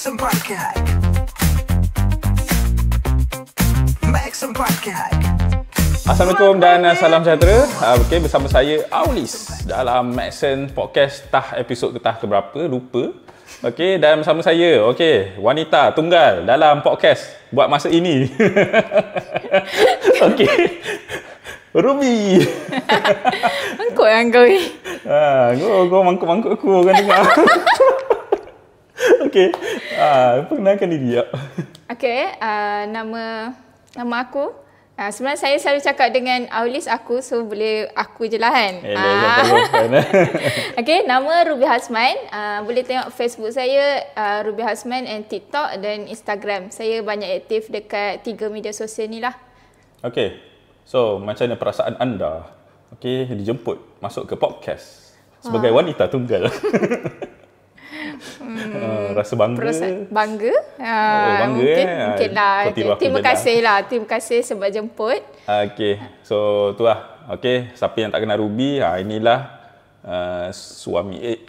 sempatkan. Max sempatkan. Assalamualaikum dan salam sejahtera. Okey, bersama saya Aulis dalam Maxen Podcast tah episod ketah keberapa lupa. Okey, dan bersama saya wanita tunggal dalam podcast buat masa ini. Okey. Ruby. Mangkuk yang kau ni. Kau mangkuk-mangkuk aku kan dengar. Okey. Perkenalkan diri ya. Okey, nama aku. Sebenarnya saya selalu cakap dengan Aulis aku, so boleh aku je lah kan. Okey, nama Ruby Hasman. Boleh tengok Facebook saya Ruby Hasman and TikTok dan Instagram. Saya banyak aktif dekat 3 media sosial ni lah. Okey. So, macam mana perasaan anda? Okey, dijemput masuk ke podcast sebagai wanita tunggal. Rasa bangga. Bangga? Bangga mungkin lah. Terima kasih lah. Terima kasih sebab jemput. Okey. So, tu lah. Okey, siapa yang tak kenal Ruby, inilah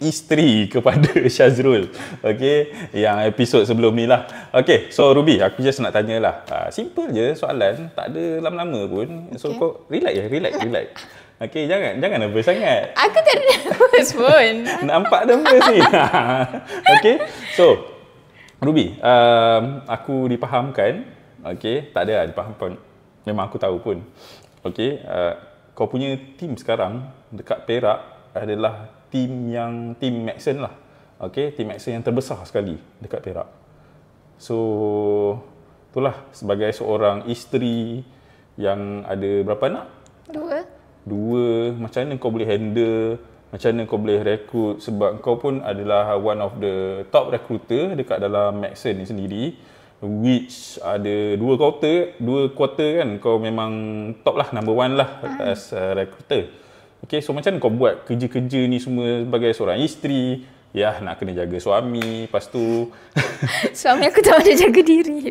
isteri kepada Syazrul. Okey, yang episod sebelum ni lah. Okey, so Ruby, aku just nak tanya lah. Simple je soalan, tak ada lama-lama pun. So kau relax. Okey, jangan nervous sangat. Aku tak nervous pun. Nampak nervous ni. Okey, so Ruby, aku dipahamkan. Okey, tak ada dipahamkan. Memang aku tahu pun. Okey, kau punya team sekarang dekat Perak adalah team Maxen lah. Okey, team Maxen yang terbesar sekali dekat Perak. So, itulah sebagai seorang isteri yang ada berapa anak? Dua. Macam mana kau boleh handle? Macam mana kau boleh rekrut? Sebab kau pun adalah one of the top recruiter dekat dalam Maxen ni sendiri. Which ada dua quarter kan, kau memang top lah, number one lah as a recruiter. Okay, so macam mana kau buat kerja-kerja ni semua sebagai seorang isteri? Ya, nak kena jaga suami, lepas tu suami aku tak ada jaga diri.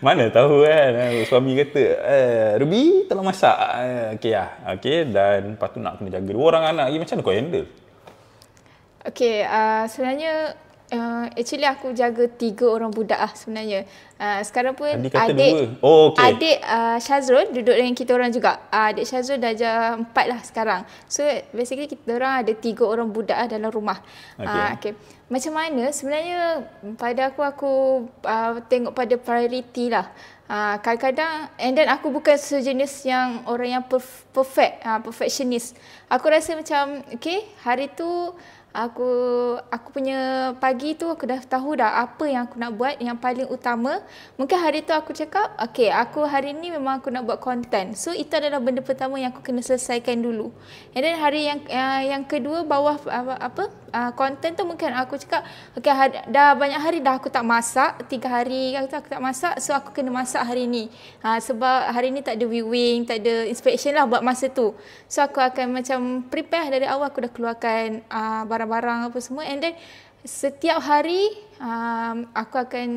Mana tahu kan, suami kata, Ruby tolong masak. Okay lah, okay, dan lepas tu nak kena jaga 2 orang anak lagi, macam mana kau handle? Okay, sebenarnya actually aku jaga 3 orang budak lah sebenarnya. Sekarang pun adik Syazrul duduk dengan kita orang juga. Adik Syazrul darjah 4 lah sekarang. So basically kita orang ada 3 orang budak lah dalam rumah. Okay. Macam mana sebenarnya pada aku tengok pada priority lah. Kadang-kadang, and then aku bukan sejenis yang orang yang perfectionist. Aku rasa macam okay, hari tu aku punya pagi tu aku dah tahu dah apa yang aku nak buat yang paling utama. Mungkin hari tu aku cakap, okay, aku hari ni memang aku nak buat konten. So itu adalah benda pertama yang aku kena selesaikan dulu. And then hari yang kedua bawah konten tu mungkin aku cakap, okay, dah banyak hari dah aku tak masak, 3 hari aku tak masak, so aku kena masak hari ni. Sebab hari ni tak ada viewing, tak ada inspection lah buat masa tu. So aku akan macam prepare dari awal, aku dah keluarkan barang-barang apa semua, and then setiap hari aku akan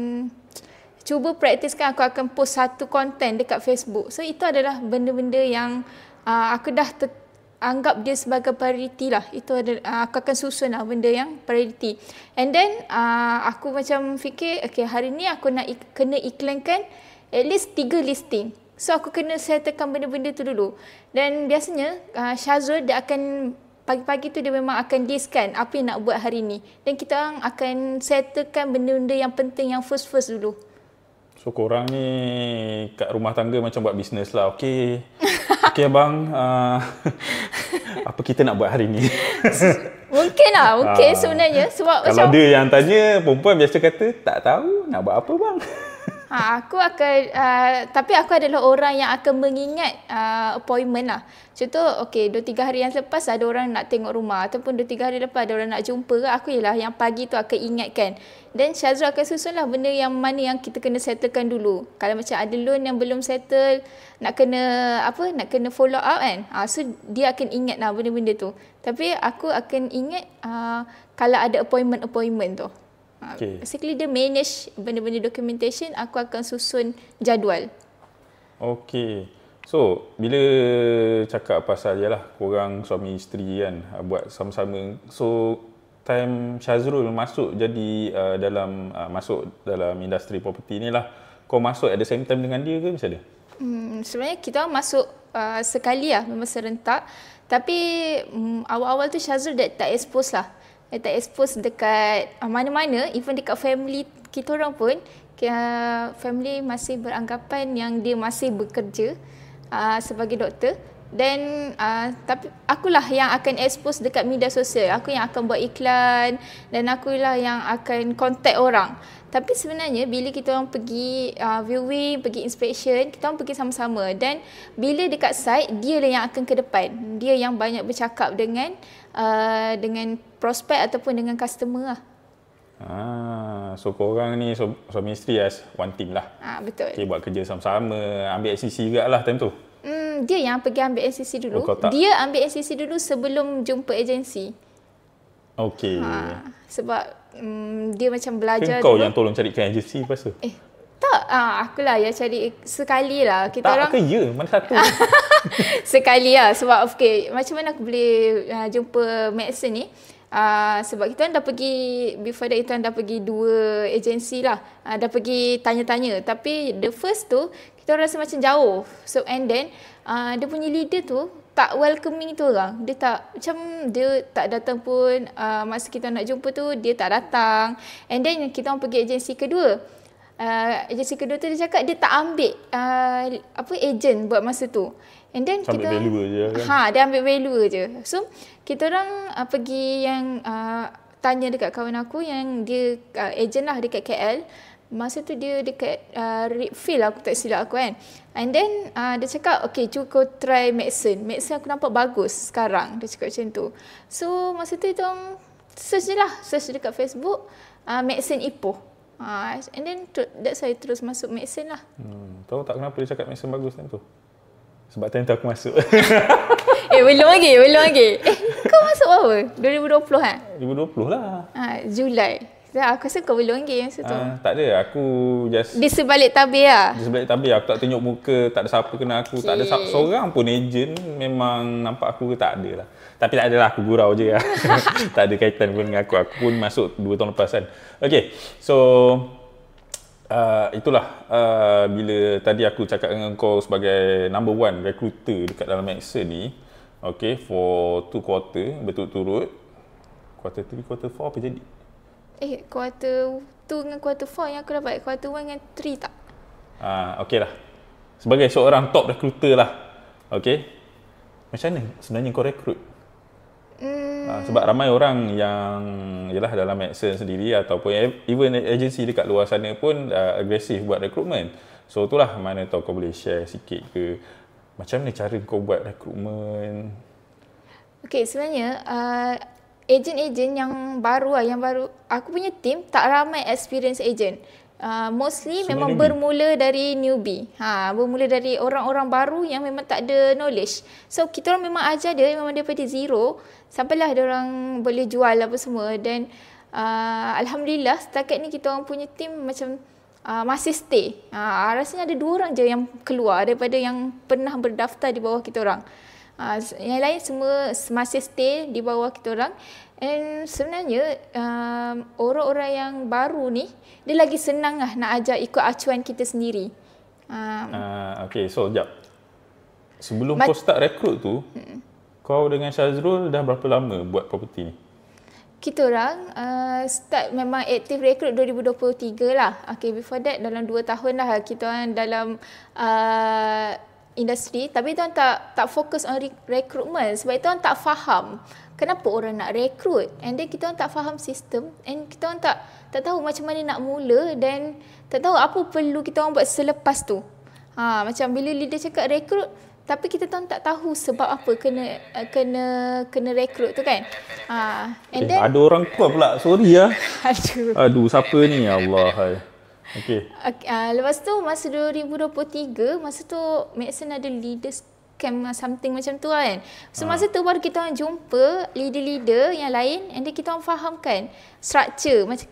cuba praktiskan, aku akan post satu konten dekat Facebook. So itu adalah benda-benda yang aku dah anggap dia sebagai priority lah. Itu adalah aku akan susun lah benda yang priority. And then aku macam fikir, okay, hari ni aku nak kena iklankan at least 3 listing. So aku kena settlekan benda-benda tu dulu. Dan biasanya Syazrul dia akan pagi-pagi tu dia memang akan listkan apa yang nak buat hari ni. Dan kita orang akan settlekan benda-benda yang penting, yang first dulu. So korang ni kat rumah tangga macam buat bisnes lah. Okay abang, apa kita nak buat hari ni? Mungkin sebenarnya. Sebab kalau macam dia yang tanya, perempuan biasa kata, tak tahu nak buat apa bang. Aku akan, tapi aku adalah orang yang akan mengingat appointment lah. Contoh, okay, 2-3 hari yang lepas ada orang nak tengok rumah, ataupun 2-3 hari lepas ada orang nak jumpa ke, aku ialah yang pagi tu akan ingatkan. Dan Syazrul akan susun lah benda yang mana yang kita kena settlekan dulu. Kalau macam ada loan yang belum settle, nak kena follow up kan. So dia akan ingat lah benda-benda tu. Tapi aku akan ingat kalau ada appointment tu. Okay. Basically dia manage benda-benda documentation, aku akan susun jadual. Okay. So, bila cakap pasal korang suami isteri kan, buat sama-sama. So, time Syazrul masuk jadi masuk dalam industri property ni lah, kau masuk at the same time dengan dia ke macam mana? Sebenarnya kita masuk sekali lah, memang serentak. Tapi awal-awal tu Syazrul tak expose lah. Dia tak expose dekat mana-mana, even dekat family kita orang pun. Family masih beranggapan yang dia masih bekerja sebagai doktor. Dan tapi akulah yang akan expose dekat media sosial. Aku yang akan buat iklan dan akulah yang akan contact orang. Tapi sebenarnya bila kita orang pergi viewing, pergi inspection, kita orang pergi sama-sama. Dan bila dekat site, dia lah yang akan ke depan. Dia yang banyak bercakap dengan prospek ataupun dengan customer lah. So korang ni suami isteri as one team lah. Betul. Okay, buat kerja sama-sama, ambil SCC juga lah time tu. Dia yang pergi ambil SCC dulu. Dia ambil SCC dulu sebelum jumpa agensi. Okey. Sebab dia macam belajar kau dulu. yang tolong carikan agensi lepas tu? Tak, akulah yang cari sekali lah. Kita tak orang ke ya? Mana satu? sekali lah. Sebab macam mana aku boleh jumpa Maxon ni? Sebab kita dah pergi, before that kita dah pergi 2 agensi lah. Dah pergi tanya-tanya. Tapi the first tu, kita rasa macam jauh. So and then, dia punya leader tu tak welcoming tu orang. Dia tak datang pun. Masa kita nak jumpa tu, dia tak datang. And then kita orang pergi agensi kedua. Agensi kedua tu dia cakap dia tak ambil agent buat masa tu. And then kita ambil value je kan? Dia ambil value je. So kita orang pergi yang tanya dekat kawan aku yang dia agent lah dekat KL. Masa tu dia dekat Redfield aku tak silap aku kan. And then dia cakap okay, cuba kau try Maxon. Maxon aku nampak bagus sekarang. Dia cakap macam tu. So masa tu kita orang search je lah. Search dekat Facebook Maxon Ipoh. And then that's why terus masuk Maxon lah. Tahu tak kenapa dia cakap Maxon bagus time tu? Sebab time tu aku masuk. Belum lagi. Kau masuk apa? 2020 kan? 2020 lah. Julai. Aku rasa kau belum lagi masa tu. Tak ada, aku just di sebalik tabir lah. Di sebalik tabir, aku tak tunjuk muka, tak ada siapa kenal aku, tak ada seorang pun ejen memang nampak aku ke, tak ada lah. Tapi tak adalah, aku gurau je lah. Tak ada kaitan pun dengan aku. Aku pun masuk 2 tahun lepas kan. Okay, so itulah bila tadi aku cakap dengan kau sebagai number 1 recruiter dekat dalam Maxon ni. Okay, for 2 quarter berturut-turut. Quarter 3, quarter 4 apa jadi? Quarter 2 dengan quarter 4 yang aku dapat. Quarter 1 dengan 3 tak? Okey lah. Sebagai seorang top recruiter lah. Okey. Macam mana sebenarnya kau rekrut? Sebab ramai orang yang ialah dalam Maxon sendiri ataupun even agensi dekat luar sana pun agresif buat rekrutmen. So itulah, mana tahu kau boleh share sikit ke macam mana cara kau buat rekrutmen. Okey, sebenarnya ejen-ejen yang baru aku punya team tak ramai experience ejen. Mostly semua memang newbie. Bermula dari newbie. Bermula dari orang-orang baru yang memang tak ada knowledge. So kita orang memang ajar dia memang daripada zero sampailah dia orang boleh jual apa semua. Dan alhamdulillah setakat ni kita orang punya team macam masih stay. Rasanya ada 2 orang je yang keluar daripada yang pernah berdaftar di bawah kita orang. Yang lain semua masih stay di bawah kita orang. And sebenarnya orang-orang yang baru ni dia lagi senang lah nak ajar ikut acuan kita sendiri. Okay, so sekejap. Sebelum kau start rekrut tu, kau dengan Syazrul dah berapa lama buat property ni? Kita orang start memang aktif rekrut 2023 lah. Okay, before that dalam 2 tahun lah kita orang dalam industri. Tapi kita orang tak fokus on recruitment sebab kita orang tak faham kenapa orang nak rekrut. And then kita orang tak faham sistem. And kita orang tak tahu macam mana nak mula dan tak tahu apa perlu kita orang buat selepas tu. Macam bila leader cakap rekrut, tapi kita tak tahu sebab apa kena rekrut tu kan. And then ada orang keluar pula. Sorry lah. Aduh, siapa ni? Allah. Okay. Lepas tu masa 2023, masa tu Maxon ada leaders camp something macam tu kan. So masa tu baru kita orang jumpa leader-leader yang lain and then kita orang fahamkan structure macam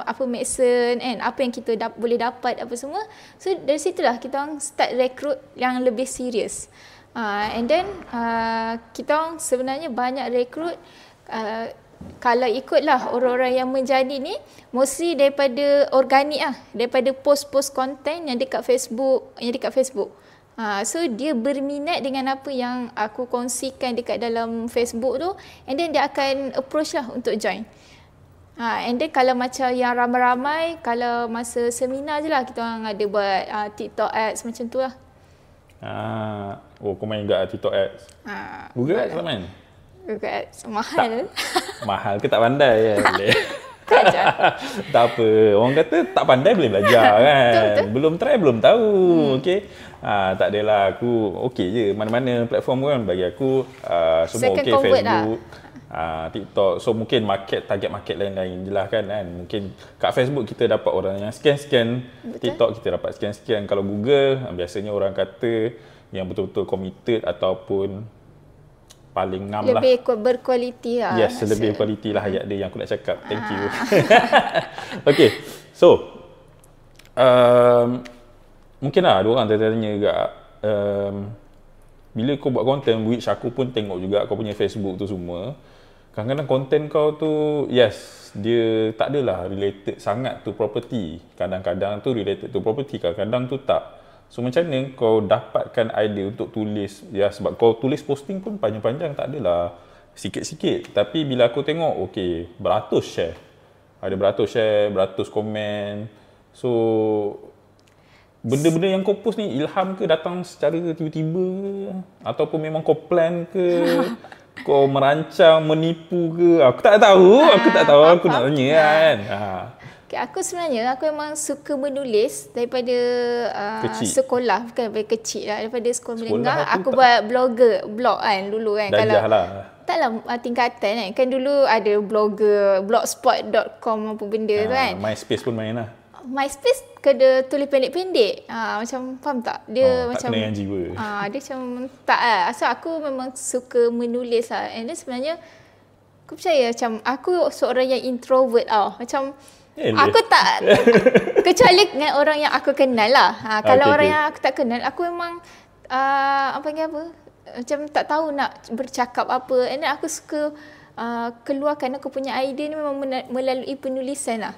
apa Maxon and apa yang kita boleh dapat apa semua. So dari situlah kita orang start rekrut yang lebih serius. And then kita orang sebenarnya banyak rekrut kalau ikutlah orang-orang yang menjadi ni mostly daripada organik lah, daripada post-post konten yang dekat Facebook. So dia berminat dengan apa yang aku kongsikan dekat dalam Facebook tu, and then dia akan approach lah untuk join. And then kalau macam yang ramai-ramai, kalau masa seminar je lah kita orang ada buat TikTok ads macam tu lah. Kau main juga TikTok ads. Google ads tak main? Google ads mahal. Mahal ke tak pandai kan? Tak apa. Orang kata tak pandai boleh belajar kan. Betul. Belum try belum tahu. Okey. Tak adalah, aku okey je. Mana-mana platform kan bagi aku semua okey. Facebook, TikTok. So mungkin target market lain-lain je lah kan. Mungkin kat Facebook kita dapat orang yang scan. TikTok kita dapat scan. Kalau Google biasanya orang kata yang betul-betul committed ataupun paling ngam lah. Lebih berkualiti lah. Yes, lebih kualiti lah ayat dia yang aku nak cakap. Thank you. Okay, so mungkin lah ada orang tanya juga, bila kau buat konten, which aku pun tengok juga kau punya Facebook tu semua, kadang-kadang konten kau tu, yes, dia tak adalah related sangat to property. Kadang-kadang tu related to property, kadang-kadang tu tak. So macam mana kau dapatkan idea untuk tulis? Ya, sebab kau tulis posting pun panjang-panjang, tak adalah sikit-sikit. Tapi bila aku tengok, okey, beratus share. Ada beratus share, beratus komen. So benda-benda yang kau post ni ilham ke, datang secara tiba-tiba ke? Ataupun memang kau plan ke? Kau merancang, menipu ke? Aku tak tahu. Aku nak tanya kan. Okay, aku sebenarnya memang suka menulis daripada sekolah, bukan daripada kecil lah, daripada sekolah menengah. Aku buat blog kan dulu kan. Dajah lah. Taklah tingkatan kan dulu ada blogger, blogspot.com apa benda tu kan. MySpace pun main lah. MySpace kena tulis pendek-pendek. Macam faham tak? Dia macam tak kena yang jiwa. Dia macam tak lah. So aku memang suka menulis lah. And then sebenarnya aku percaya macam aku seorang yang introvert tau. Macam aku tak, kecuali dengan orang yang aku kenal lah. Kalau orang yang aku tak kenal, aku memang macam tak tahu nak bercakap apa. And then aku suka keluarkan aku punya idea ni memang melalui penulisan lah.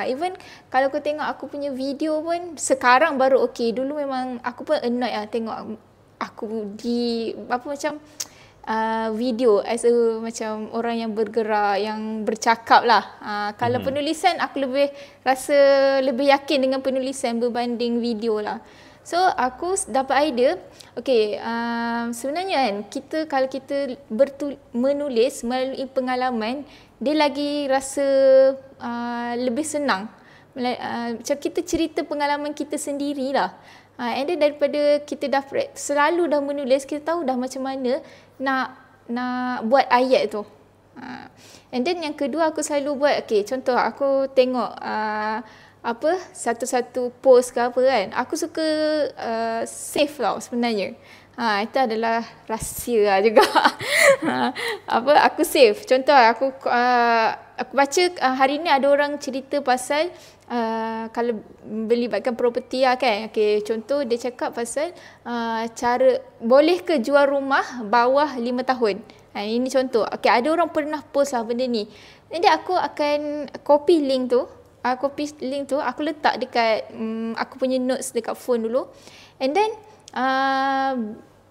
Even kalau kau tengok aku punya video pun sekarang baru okey. Dulu memang aku pun annoyed lah tengok aku di video as a macam orang yang bergerak, yang bercakap lah. Kalau penulisan aku rasa lebih yakin dengan penulisan berbanding video lah. So aku dapat idea, sebenarnya kan kalau kita menulis melalui pengalaman, dia lagi rasa lebih senang. Macam kita cerita pengalaman kita sendirilah. And then daripada kita selalu dah menulis, kita tahu dah macam mana nak buat ayat tu. And then yang kedua aku selalu buat, contoh aku tengok satu-satu post ke apa kan, aku suka save tau sebenarnya. Itu adalah rahsia lah juga. Aku save. Contoh aku baca hari ni ada orang cerita pasal kalau melibatkan properti lah kan. Contoh dia cakap pasal cara boleh ke jual rumah bawah 5 tahun. Ini contoh. Ada orang pernah post lah benda ni. Jadi aku akan copy link tu, aku letak dekat aku punya notes dekat phone dulu. And then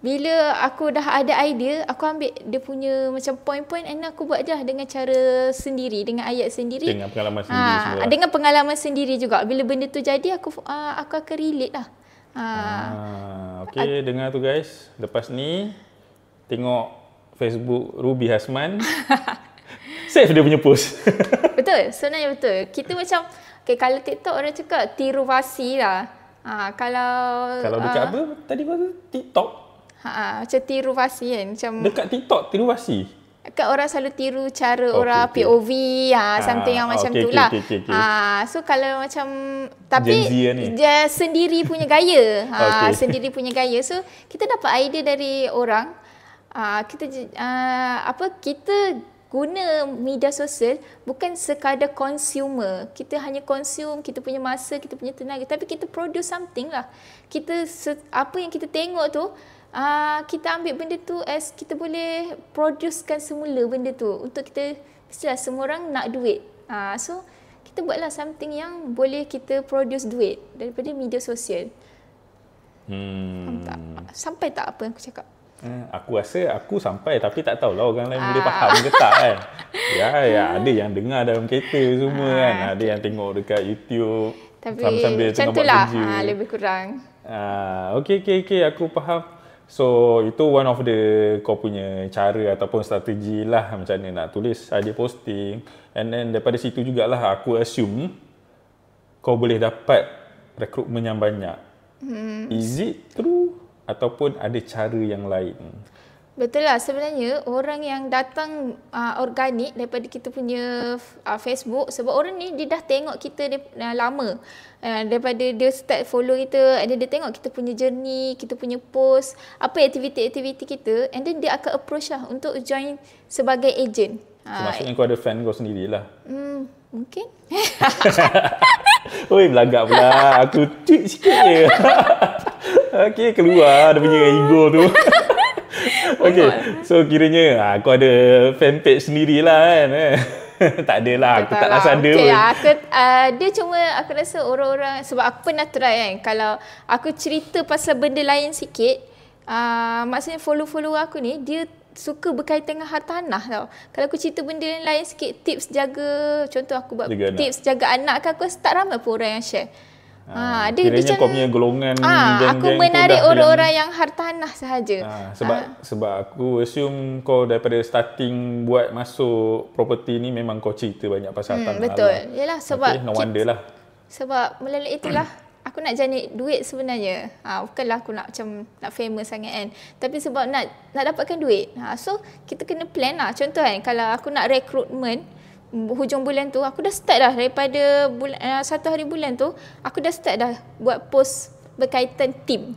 bila aku dah ada idea, aku ambil dia punya macam point-point, and aku buat je dengan cara sendiri, dengan ayat sendiri. Dengan pengalaman sendiri semua. Dengan pengalaman sendiri juga. Bila benda tu jadi, aku akan relate lah. Dengar tu guys. Lepas ni, tengok Facebook Ruby Hasman. Save dia punya post. Betul, sebenarnya betul. Kita macam, kalau TikTok orang cakap tiru fasi lah. Kalau dekat apa tadi TikTok? Macam tiru fasi kan. Macam dekat TikTok tiru fasi? Kan orang selalu tiru cara orang POV, something yang macam tu lah. So kalau macam, tapi dia sendiri punya gaya. Sendiri punya gaya. So kita dapat idea dari orang. Kita guna media sosial bukan sekadar consumer. Kita hanya consume, kita punya masa, kita punya tenaga, tapi kita produce something lah. Apa yang kita tengok tu, kita ambil benda tu as kita boleh producekan semula benda tu untuk kita mestilah semua orang nak duit. So kita buatlah something yang boleh kita produce duit daripada media sosial. Sampai tak apa yang aku cakap? Aku rasa aku sampai tapi tak tahulah orang lain boleh faham ke tak kan. Ya, ada yang dengar dalam kereta semua kan. Ada yang tengok dekat YouTube. Tapi sambil macam tengah tu buat lah, kerja. lebih kurang. Okay, aku faham. So, itu one of the kau punya cara ataupun strategi lah macam mana nak tulis idea posting. And then daripada situ jugalah aku assume kau boleh dapat rekrutmen yang banyak. Is it true? Ataupun ada cara yang lain? Betul lah, sebenarnya orang yang datang organik daripada kita punya Facebook, sebab orang ni dia dah tengok kita lama, daripada dia start follow kita, and then dia tengok kita punya journey, kita punya post, apa aktiviti-aktiviti kita, and then dia akan approach lah untuk join sebagai agent. So, maksudnya kau ada fan kau sendirilah. Mungkin. Oi, belagak pula. Aku tweet sikit je. Okay, keluar dia punya ego tu. Okay, so kiranya aku ada fanpage sendirilah kan. Tak adalah, aku tak rasa ada pun. Dia cuma aku rasa orang-orang, sebab aku pernah try kan, kalau aku cerita pasal benda lain sikit, maksudnya follow-follow aku ni, dia suka berkaitan dengan hartanah tau. Kalau aku cerita benda yang lain sikit, tips jaga, contoh aku buat tips jaga anak kan, aku rasa tak ramai pun orang yang share. Kiranya kau punya golongan aku menarik orang-orang yang hartanah sahaja. Sebab aku assume kau daripada starting buat masuk property ni memang kau cerita banyak pasal hartanah. Betul. Lah. Yalah, sebab no wonder lah. Sebab melalui itulah aku nak generate duit sebenarnya. Bukanlah aku nak macam nak famous sangat kan. Tapi sebab nak dapatkan duit. So kita kena plan lah. Contoh kan, kalau aku nak rekrutmen hujung bulan tu, aku dah start dah daripada satu hari bulan tu, aku dah start dah buat post berkaitan team.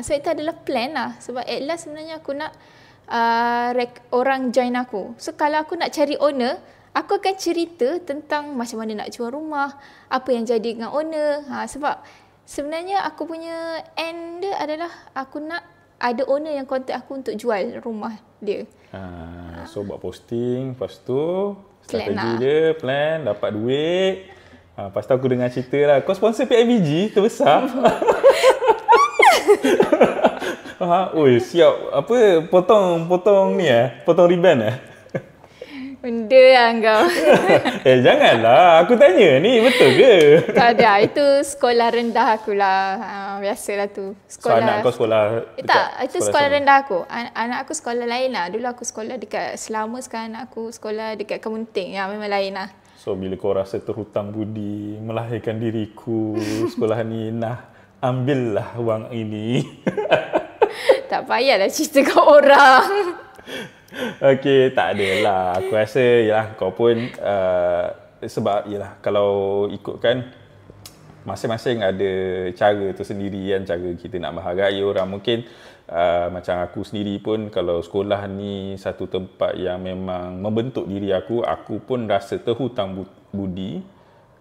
So itu adalah plan lah. Sebab at last sebenarnya aku nak orang join aku. So kalau aku nak cari owner, aku akan cerita tentang macam mana nak jual rumah, apa yang jadi dengan owner. Sebab sebenarnya aku punya end dia adalah aku nak ada owner yang contact aku untuk jual rumah dia. So buat posting, lepas tu strategi dia, plan, dapat duit. Lepas tu aku dengar cerita lah, kau sponsor PIBG terbesar. Oi, siap. Apa, potong ni potong ribbon Benda lah kau. Janganlah. Aku tanya ni, betul ke? Tak ada. Itu sekolah rendah aku lah. Biasalah tu. Sekolah. So, anak kau sekolah dekat? Tak, itu sekolah rendah aku. Anak aku sekolah lain lah. Dulu aku sekolah dekat Selama, sekarang anak aku sekolah dekat Kemunting. Memang lain lah. So, bila kau rasa terhutang budi, melahirkan diriku, sekolah ni, ambillah wang ini. Tak payahlah cerita kat orang. Okay, tak adalah. Aku rasa yalah, kau pun sebab yalah, kalau ikutkan masing-masing ada cara tu sendiri kan, cara kita nak menghargai orang. Mungkin macam aku sendiri pun, kalau sekolah ni satu tempat yang memang membentuk diri aku pun rasa terhutang budi.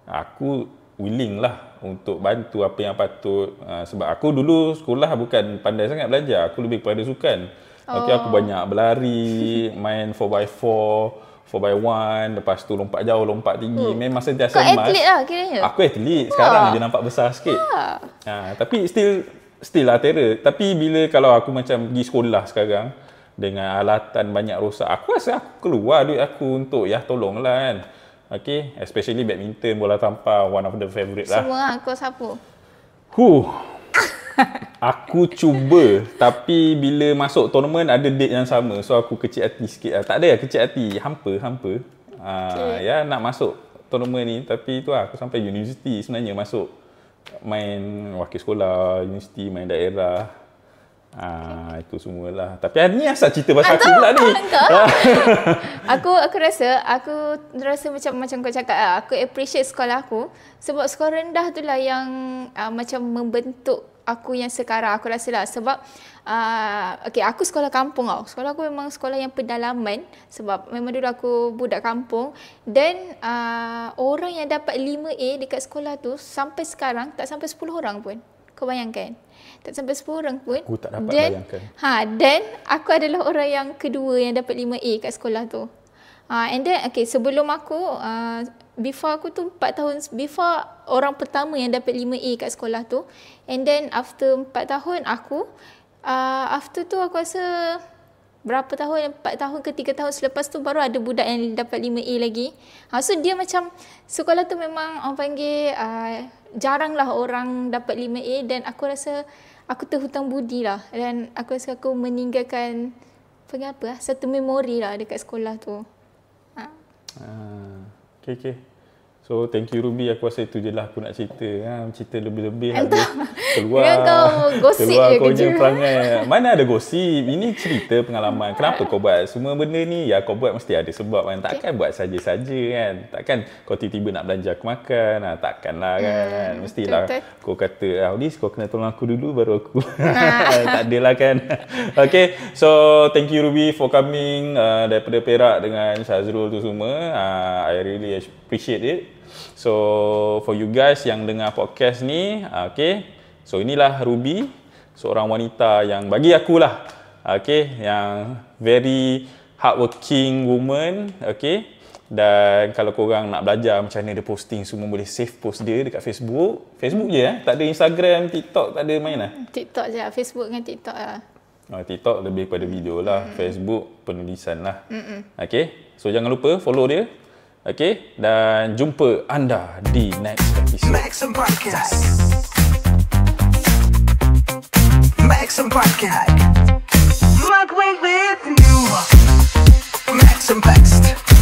Aku willing lah untuk bantu apa yang patut. Sebab aku dulu sekolah bukan pandai sangat belajar, aku lebih kepada sukan. Okay, aku banyak berlari, main 4x4, 4x1, lepas tu lompat jauh, lompat tinggi. Memang sentiasa emas. Kau atlet lah kiranya? Aku atlet. Sekarang je nampak besar sikit. Tapi still lah terror. Tapi bila kalau aku macam pergi sekolah sekarang, dengan alatan banyak rosak, aku rasa aku keluar duit aku untuk tolonglah kan. Okay, especially badminton, bola tampar, one of the favourite lah. Semua kau sapu? Aku cuba, tapi bila masuk tournament ada date yang sama. So aku kecil hati sikit lah. Tak ada kecil hati, hampa. Okay. Nak masuk tournament ni, tapi tu lah, aku sampai universiti sebenarnya masuk. Main wakil sekolah, universiti, main daerah. Itu semualah. Tapi hari ni asal cerita pasal aku pula ni. Aku rasa macam kau cakap lah, aku appreciate sekolah aku. Sebab sekolah rendah tu lah yang macam membentuk aku yang sekarang, aku rasa lah. Sebab aku sekolah kampung tau. Sekolah aku memang sekolah yang pedalaman. Sebab memang dulu aku budak kampung. Dan orang yang dapat 5A dekat sekolah tu sampai sekarang tak sampai 10 orang pun. Kau bayangkan, tak sampai 10 orang pun. Aku tak dapat bayangkan. Dan aku adalah orang yang kedua yang dapat 5A kat sekolah tu. And then sebelum aku before aku tu 4 tahun before orang pertama yang dapat 5A kat sekolah tu. And then after 4 tahun aku after tu aku rasa berapa tahun, 4 tahun ke 3 tahun selepas tu baru ada budak yang dapat 5A lagi. So dia macam sekolah tu memang orang panggil jarang lah orang dapat 5A, dan aku rasa aku terhutang budi lah, dan aku rasa aku meninggalkan satu memori lah dekat sekolah tu. Okay. So thank you Ruby, aku rasa itu je lah aku nak cerita. Cerita lebih-lebih keluar kau punya perangai. Mana ada gosip, ini cerita pengalaman. Kenapa kau buat semua benda ni? Ya, kau buat mesti ada sebab kan. Takkan buat saja-saja kan. Takkan kau tiba-tiba nak belanja aku makan. Takkanlah kan. Mestilah kau kata, Audis kau kena tolong aku dulu baru aku. Tak adalah kan. Okay, so thank you Ruby for coming daripada Perak dengan Syazrul tu semua. I really appreciate it. So for you guys yang dengar podcast ni, okay, so inilah Ruby, seorang wanita yang bagi aku lah, okay, yang very hardworking woman, okay. Dan kalau korang nak belajar macam mana dia posting semua, boleh save post dia dekat Facebook je tak ada Instagram, TikTok tak ada main lah. TikTok je, Facebook dengan TikTok lah. TikTok lebih pada video lah, Facebook penulisan lah. Okay, so jangan lupa follow dia. Okay, dan jumpa anda di next episode. Maxim Podcast. Maxim Podcast. Like with you. Maxim Podcast.